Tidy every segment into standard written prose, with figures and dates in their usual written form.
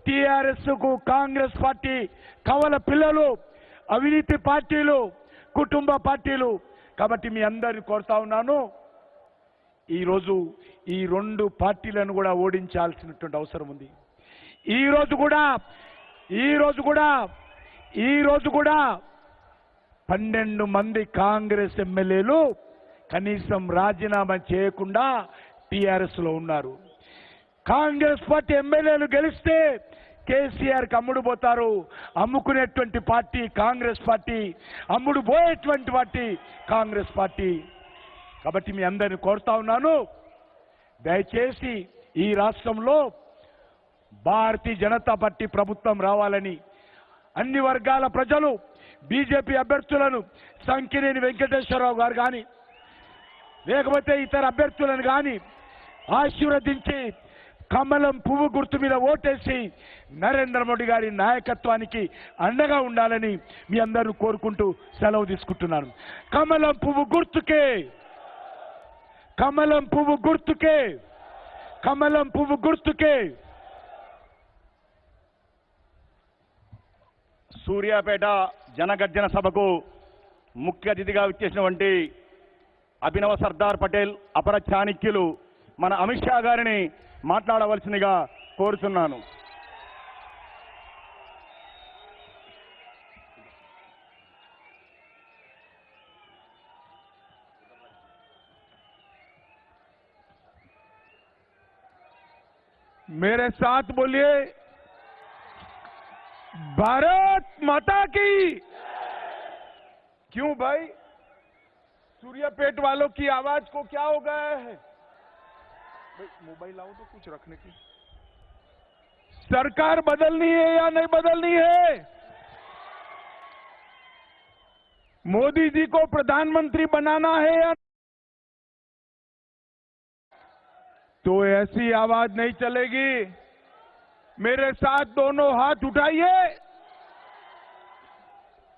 TRS కు Congress party కవల పిల్లలు, అవినీతి పార్టీలు, కుటుంబ పార్టీలు. కాబట్టి మీ అందరిని కోరుతా ఉన్నాను, ఈరోజు ఈ రెండు పార్టీలను కూడా ఓడించాల్సినటువంటి అవసరం ఉంది. ఈరోజు కూడా 12 మంది కాంగ్రెస్ ఎమ్మెల్యేలు కనీసం రాజీనామా చేయకుండా టీఆర్ఎస్ లో ఉన్నారు. కాంగ్రెస్ పార్టీ ఎమ్మెల్యేలు గెలిస్తే కేసీఆర్కి అమ్ముడు పోతారు. అమ్ముకునేటువంటి పార్టీ కాంగ్రెస్ పార్టీ, అమ్ముడు పోయేటువంటి పార్టీ కాంగ్రెస్ పార్టీ. కాబట్టి మీ అందరిని కోరుతా ఉన్నాను, దయచేసి ఈ రాష్ట్రంలో భారతీయ జనతా పార్టీ ప్రభుత్వం రావాలని అన్ని వర్గాల ప్రజలు బీజేపీ అభ్యర్థులను సంకినేని వెంకటేశ్వరరావు గారు కానీ లేకపోతే ఇతర అభ్యర్థులను కానీ ఆశీర్వదించి కమలం పువ్వు గుర్తు మీద ఓటేసి నరేంద్ర మోడీ గారి నాయకత్వానికి అండగా ఉండాలని మీ అందరూ కోరుకుంటూ సెలవు తీసుకుంటున్నాను. కమలం పువ్వు గుర్తుకే, కమలం పువ్వు గుర్తుకే, కమలం పువ్వు గుర్తుకే. సూర్యాపేట జనగర్జన సభకు ముఖ్య అతిథిగా విచ్చేసినటువంటి అభినవ సర్దార్ పటేల్ అపర చాణక్యులు మన అమిత్ షా గారిని మాట్లాడవలసిందిగా కోరుతున్నాను. मेरे साथ बोलिए, भारत माता की। क्यों भाई, सूर्यापेट वालों की आवाज को क्या हो गया है? मोबाइल आओ तो कुछ रखने की। सरकार बदलनी है या नहीं बदलनी है? मोदी जी को प्रधानमंत्री बनाना है या? तो ऐसी आवाज नहीं चलेगी। मेरे साथ दोनों हाथ उठाइए,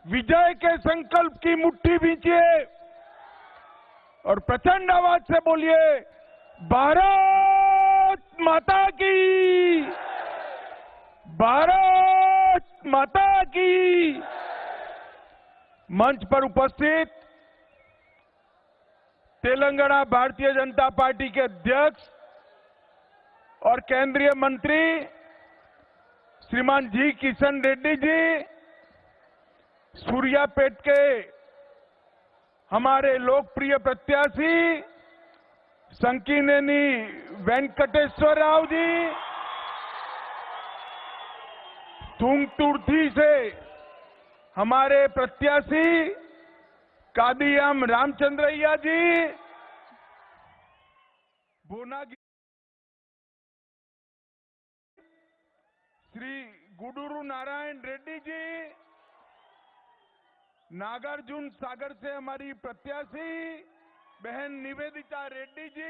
विजय के संकल्प की मुट्ठी भींचिए और प्रचंड आवाज से बोलिए, भारत माता की, भारत माता की। मंच पर उपस्थित तेलंगाना भारतीय जनता पार्टी के अध्यक्ष और केंद्रीय मंत्री श्रीमान जी किशन रेड्डी जी, सूर्यापेट के हमारे लोकप्रिय प्रत्याशी संकिनेनी वेंकटेश्वर राव जी, तुंगतुर्ती से हमारे प्रत्याशी कादियाम रामचंद्रैया जी, भुवनागिरी श्री गुडुरु नारायण रेड्डी जी, नागार्जुन सागर से हमारी प्रत्याशी बहन निवेदिता रेड्डी जी।